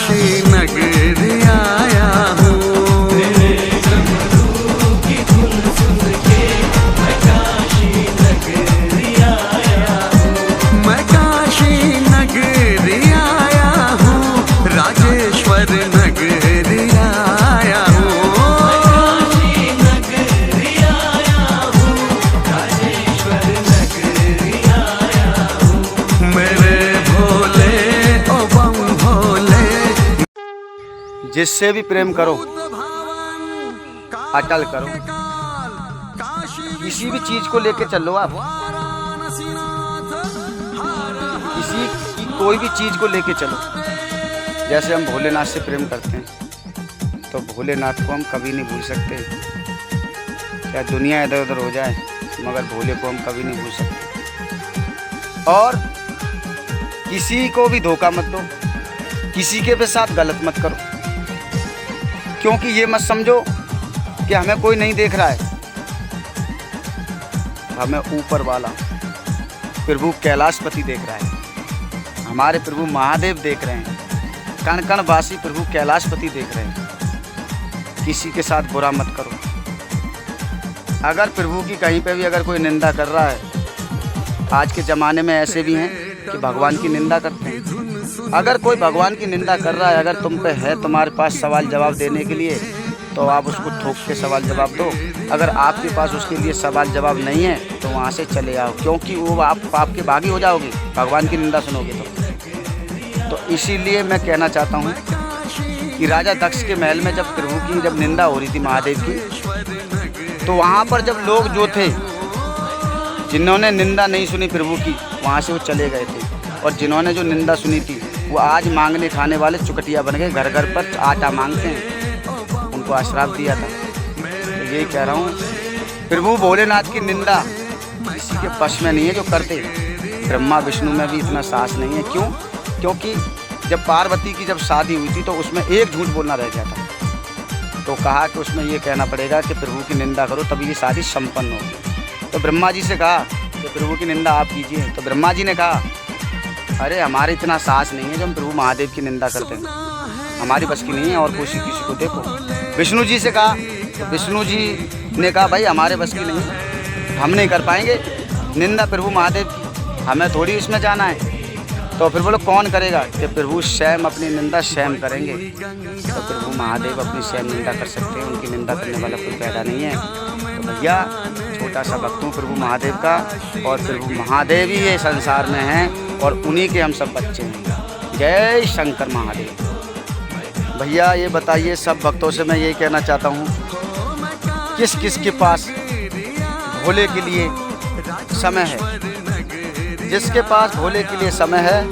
काशी नगरी आया हूँ। की धुन सुन के मैं काशी नगरी आया हूँ। मैं काशी नगरी आया हूँ, राजेश्वर नगरी आया हूँ। काशी नगरी आया हूँ, राजेश्वर नगरी आया हूँ। मेरे भोले ओ बम भोले। जिससे भी प्रेम करो अटल करो, किसी भी चीज को लेके चलो आप, किसी की कोई भी चीज को लेके चलो। जैसे हम भोलेनाथ से प्रेम करते हैं तो भोलेनाथ को हम कभी नहीं भूल सकते। चाहे दुनिया इधर उधर हो जाए मगर भोले को हम कभी नहीं भूल सकते। और किसी को भी धोखा मत दो, किसी के भी साथ गलत मत करो, क्योंकि ये मत समझो कि हमें कोई नहीं देख रहा है। हमें ऊपर वाला प्रभु कैलाशपति देख रहा है, हमारे प्रभु महादेव देख रहे हैं, कण कण वासी प्रभु कैलाशपति देख रहे हैं। किसी के साथ बुरा मत करो। अगर प्रभु की कहीं पे भी अगर कोई निंदा कर रहा है, आज के ज़माने में ऐसे भी हैं कि भगवान की निंदा करते हैं। अगर कोई भगवान की निंदा कर रहा है, अगर तुम पे है तुम्हारे पास सवाल जवाब देने के लिए, तो आप उसको ठोक के सवाल जवाब दो। अगर आपके पास उसके लिए सवाल जवाब नहीं है तो वहाँ से चले आओ, क्योंकि वो आप आपके बागी हो जाओगे भगवान की निंदा सुनोगे तो इसीलिए मैं कहना चाहता हूँ कि राजा दक्ष के महल में जब प्रभु की जब निंदा हो रही थी महादेव की, तो वहाँ पर जब लोग जो थे जिन्होंने निंदा नहीं सुनी प्रभु की, वहाँ से वो चले गए थे। और जिन्होंने जो निंदा सुनी थी वो आज मांगने खाने वाले चुकटिया बन गए, घर घर पर आटा मांगते हैं। उनको आश्राप दिया था। तो यही कह रहा हूँ, प्रभु भोलेनाथ की निंदा किसी के बस में नहीं है जो करते। ब्रह्मा विष्णु में भी इतना साहस नहीं है। क्यों? क्योंकि जब पार्वती की जब शादी हुई थी तो उसमें एक झूठ बोलना रह गया था, तो कहा कि उसमें ये कहना पड़ेगा कि प्रभु की निंदा करो तभी ये शादी संपन्न होगी। तो ब्रह्मा जी से कहा कि प्रभु की निंदा आप कीजिए। तो ब्रह्मा जी ने कहा अरे हमारे इतना साहस नहीं है जो हम प्रभु महादेव की निंदा करते हैं, हमारी बस की नहीं है, और किसी को देखो। विष्णु जी से कहा तो विष्णु जी ने कहा भाई हमारे बस की नहीं है, हम नहीं कर पाएंगे निंदा प्रभु महादेव की, हमें थोड़ी इसमें जाना है। तो फिर बोलो कौन करेगा? कि प्रभु स्वयं अपनी निंदा स्वयं करेंगे। तो प्रभु महादेव अपनी स्वयं निंदा कर सकते हैं, उनकी निंदा करने वाला कोई पैदा नहीं है। तो भैया छोटा सा भक्त हूँ प्रभु महादेव का, और प्रभु महादेव ही ये संसार में हैं और उन्हीं के हम सब बच्चे हैं। जय शंकर महादेव। भैया ये बताइए सब भक्तों से मैं यही कहना चाहता हूँ, किस किस के पास भोले के लिए समय है? जिसके पास भोले के लिए समय है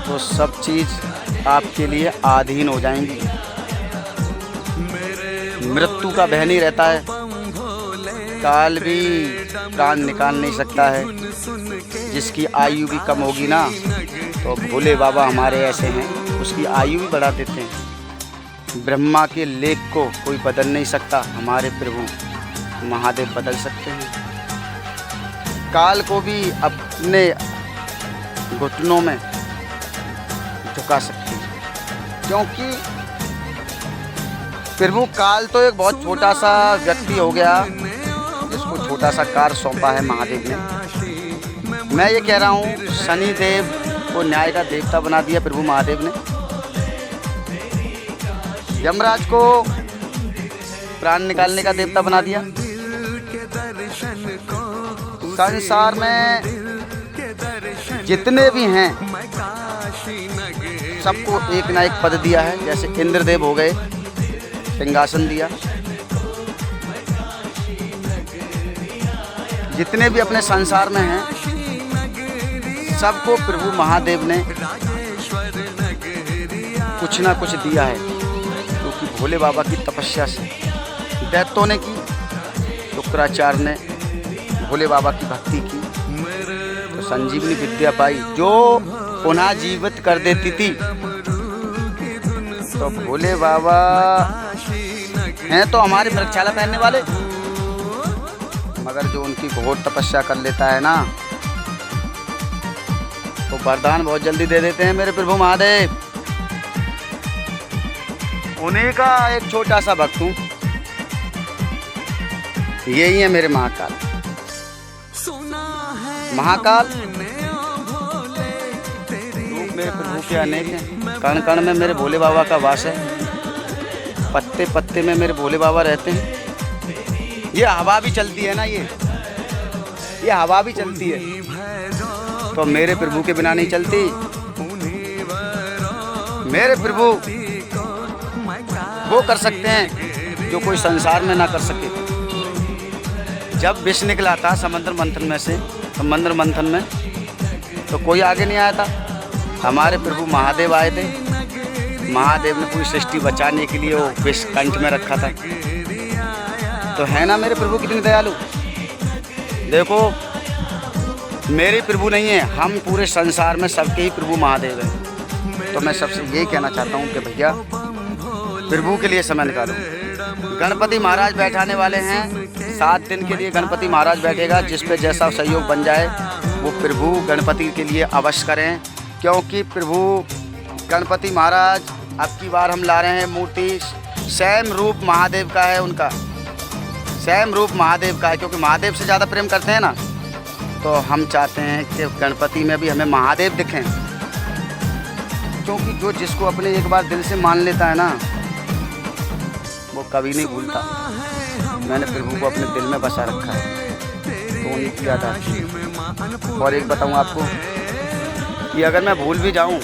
तो सब चीज़ आपके लिए आधीन हो जाएंगी। मृत्यु का भय नहीं रहता है, काल भी प्राण निकाल नहीं सकता है। जिसकी आयु भी कम होगी ना, तो भोले बाबा हमारे ऐसे हैं उसकी आयु भी बढ़ा देते हैं। ब्रह्मा के लेख को कोई बदल नहीं सकता, हमारे प्रभु महादेव बदल सकते हैं। काल को भी अपने घुटनों में झुका सकते हैं, क्योंकि प्रभु काल तो एक बहुत छोटा सा व्यक्ति हो गया जिसको छोटा सा कार्य सौंपा है महादेव ने। मैं ये कह रहा हूँ शनि देव को न्याय का देवता बना दिया प्रभु महादेव ने, यमराज को प्राण निकालने का देवता बना दिया। संसार में जितने भी हैं सबको एक ना एक पद दिया है। जैसे इंद्रदेव हो गए, सिंहासन दिया। जितने भी अपने संसार में हैं सबको प्रभु महादेव ने कुछ ना कुछ दिया है, क्योंकि भोले बाबा की तपस्या से दैत्यों ने की, शुक्राचार्य ने भोले बाबा की भक्ति की तो संजीवनी विद्या पाई जो पुनः जीवित कर देती थी। तो भोले बाबा हैं तो हमारे मृगछाला पहनने वाले, मगर जो उनकी घोर तपस्या कर लेता है ना, तो वरदान बहुत जल्दी दे देते हैं मेरे प्रभु महादेव। उन्हीं का एक छोटा सा भक्त हूँ। यही है मेरे महाकाल। महाकाल रूप मेरे प्रभु के अनेक हैं। कण कण में मेरे भोले बाबा का वास है। पत्ते पत्ते में मेरे भोले बाबा रहते हैं। ये हवा भी चलती है ना, ये हवा भी चलती है तो मेरे प्रभु के बिना नहीं चलती। मेरे प्रभु वो कर सकते हैं जो कोई संसार में ना कर सके। जब विष निकला था समंदर मंथन में से, समंदर मंथन में, तो कोई आगे नहीं आया था। हमारे प्रभु महादेव आए थे। महादेव ने पूरी सृष्टि बचाने के लिए वो विष कंठ में रखा था। तो है ना मेरे प्रभु कितने दयालु। देखो मेरे प्रभु नहीं है, हम पूरे संसार में सबके ही प्रभु महादेव हैं। तो मैं सबसे यही कहना चाहता हूँ कि भैया प्रभु के लिए समय निकालो। गणपति महाराज बैठाने वाले हैं। 7 दिन के लिए गणपति महाराज बैठेगा। जिस पे जैसा सहयोग बन जाए वो प्रभु गणपति के लिए अवश्य करें, क्योंकि प्रभु गणपति महाराज अब की बार हम ला रहे हैं मूर्ति स्वयं रूप महादेव का है। उनका स्वयं रूप महादेव का है, क्योंकि महादेव से ज़्यादा प्रेम करते हैं ना। तो हम चाहते हैं कि गणपति में भी हमें महादेव दिखें, क्योंकि जो जिसको अपने एक बार दिल से मान लेता है ना वो कभी नहीं भूलता। मैंने प्रभु को अपने दिल में बसा रखा है, तो उन्हीं की याद आती है। और एक बताऊँ आपको कि अगर मैं भूल भी जाऊँ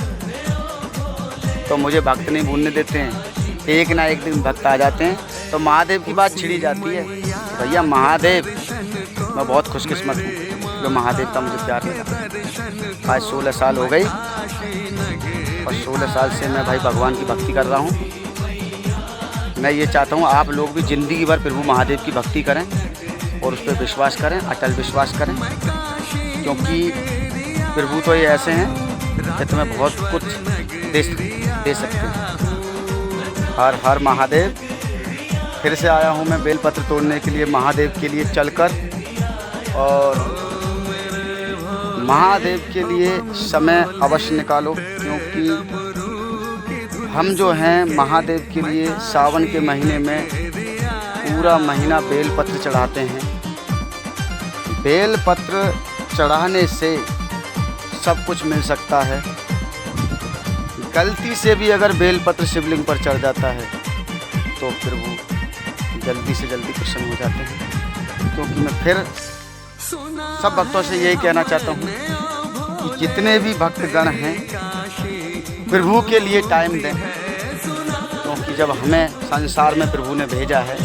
तो मुझे भक्त नहीं भूलने देते हैं। एक ना एक दिन भक्त आ जाते हैं तो महादेव की बात छिड़ी जाती है। भैया महादेव, मैं बहुत खुशकिस्मत हूँ जो महादेव का मुझे प्यार मिला। आज 16 साल हो गई और 16 साल से मैं भाई भगवान की भक्ति कर रहा हूँ। मैं ये चाहता हूँ आप लोग भी ज़िंदगी भर प्रभु महादेव की भक्ति करें और उस पर विश्वास करें, अटल विश्वास करें, क्योंकि प्रभु तो ये ऐसे हैं कि तुम्हें बहुत कुछ दे सकते हैं। हर हर महादेव। फिर से आया हूँ मैं बेलपत्र तोड़ने के लिए महादेव के लिए चलकर, और महादेव के लिए समय अवश्य निकालो, क्योंकि हम जो हैं महादेव के लिए सावन के महीने में पूरा महीना बेलपत्र चढ़ाते हैं। बेलपत्र चढ़ाने से सब कुछ मिल सकता है। गलती से भी अगर बेलपत्र शिवलिंग पर चढ़ जाता है तो फिर वो जल्दी से जल्दी प्रसन्न हो जाते हैं। क्योंकि मैं फिर सब भक्तों से यही कहना चाहता हूँ कि जितने भी भक्तगण हैं प्रभु के लिए टाइम दें, क्योंकि जब हमें संसार में प्रभु ने भेजा है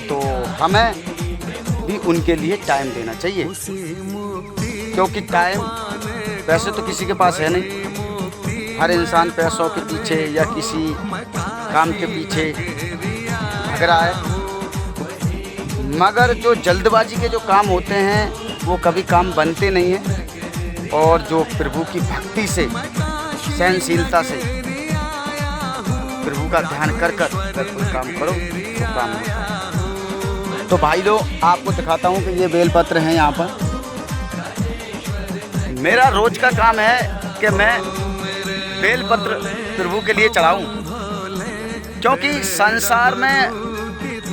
तो हमें भी उनके लिए टाइम देना चाहिए। क्योंकि टाइम पैसे तो किसी के पास है नहीं। हर इंसान पैसों के पीछे या किसी काम के पीछे भाग रहा है, मगर जो जल्दबाजी के जो काम होते हैं वो कभी काम बनते नहीं हैं। और जो प्रभु की भक्ति से, सहनशीलता से, प्रभु का ध्यान कर कर अगर कोई काम करो तो काम होता है। तो भाई लोग आपको दिखाता हूँ कि ये बेलपत्र हैं यहाँ पर। मेरा रोज का काम है कि मैं बेलपत्र प्रभु के लिए चढ़ाऊँ, क्योंकि संसार में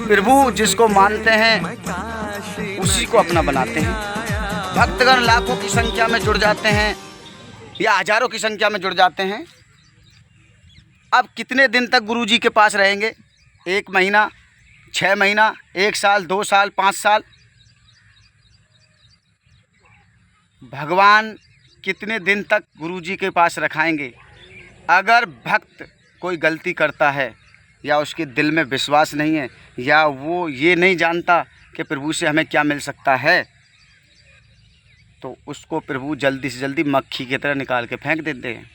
प्रभु जिसको मानते हैं उसी को अपना बनाते हैं। भक्तगण लाखों की संख्या में जुड़ जाते हैं या हजारों की संख्या में जुड़ जाते हैं। अब कितने दिन तक गुरु जी के पास रहेंगे? 1 महीना, 6 महीना, 1 साल, 2 साल, 5 साल? भगवान कितने दिन तक गुरु जी के पास रखाएंगे? अगर भक्त कोई गलती करता है या उसके दिल में विश्वास नहीं है या वो ये नहीं जानता कि प्रभु से हमें क्या मिल सकता है, तो उसको प्रभु जल्दी से जल्दी मक्खी की तरह निकाल के फेंक देते हैं।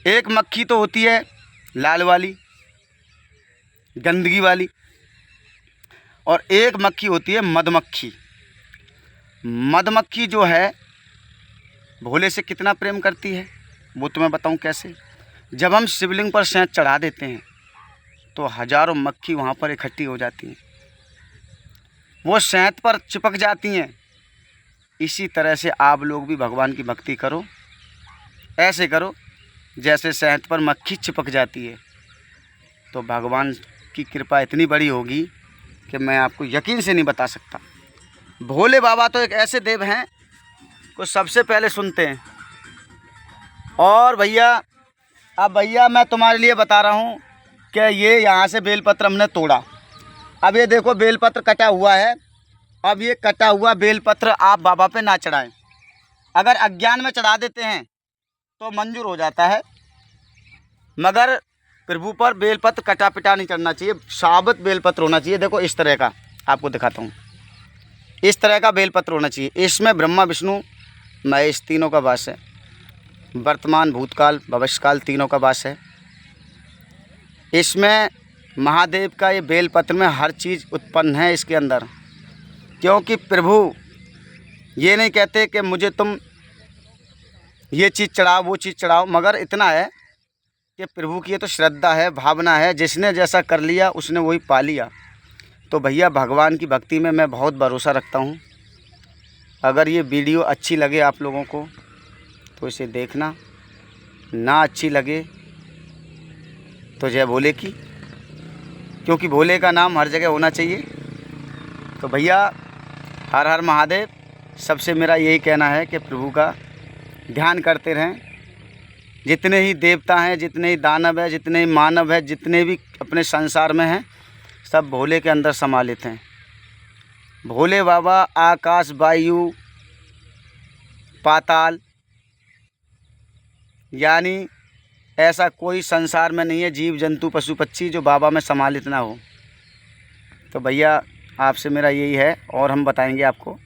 एक मक्खी तो होती है लाल वाली, गंदगी वाली, और एक मक्खी होती है मधुमक्खी। मधुमक्खी जो है भोले से कितना प्रेम करती है वो तुम्हें बताऊं कैसे। जब हम शिवलिंग पर शहद चढ़ा देते हैं तो हजारों मक्खी वहाँ पर इकट्ठी हो जाती हैं, वो शहद पर चिपक जाती हैं। इसी तरह से आप लोग भी भगवान की भक्ति करो ऐसे करो जैसे शहद पर मक्खी चिपक जाती है। तो भगवान की कृपा इतनी बड़ी होगी कि मैं आपको यकीन से नहीं बता सकता। भोले बाबा तो एक ऐसे देव हैं को सबसे पहले सुनते हैं। और भैया अब भैया मैं तुम्हारे लिए बता रहा हूँ कि ये यहाँ से बेलपत्र हमने तोड़ा। अब ये देखो बेलपत्र कटा हुआ है। अब ये कटा हुआ बेलपत्र आप बाबा पे ना चढ़ाएं। अगर अज्ञान में चढ़ा देते हैं तो मंजूर हो जाता है, मगर प्रभु पर बेलपत्र कटा पिटा नहीं चढ़ना चाहिए, साबित बेलपत्र होना चाहिए। देखो इस तरह का आपको दिखाता हूँ, इस तरह का बेलपत्र होना चाहिए। इसमें ब्रह्मा विष्णु महेश तीनों का वास है, वर्तमान भूतकाल भविष्यकाल तीनों का वास है। इसमें महादेव का ये बेलपत्र में हर चीज़ उत्पन्न है इसके अंदर। क्योंकि प्रभु ये नहीं कहते कि मुझे तुम ये चीज़ चढ़ाओ वो चीज़ चढ़ाओ, मगर इतना है कि प्रभु की ये तो श्रद्धा है, भावना है, जिसने जैसा कर लिया उसने वही पा लिया। तो भैया भगवान की भक्ति में मैं बहुत भरोसा रखता हूँ। अगर ये वीडियो अच्छी लगे आप लोगों को तो इसे देखना, ना अच्छी लगे तो जय भोले की, क्योंकि भोले का नाम हर जगह होना चाहिए। तो भैया हर हर महादेव। सबसे मेरा यही कहना है कि प्रभु का ध्यान करते रहें। जितने ही देवता हैं, जितने ही दानव हैं, जितने ही मानव हैं, जितने भी अपने संसार में हैं, सब भोले के अंदर समालित हैं। भोले बाबा आकाश वायु पाताल यानी ऐसा कोई संसार में नहीं है जीव जंतु पशु पक्षी जो बाबा में समालित ना हो। तो भैया आपसे मेरा यही है और हम बताएंगे आपको।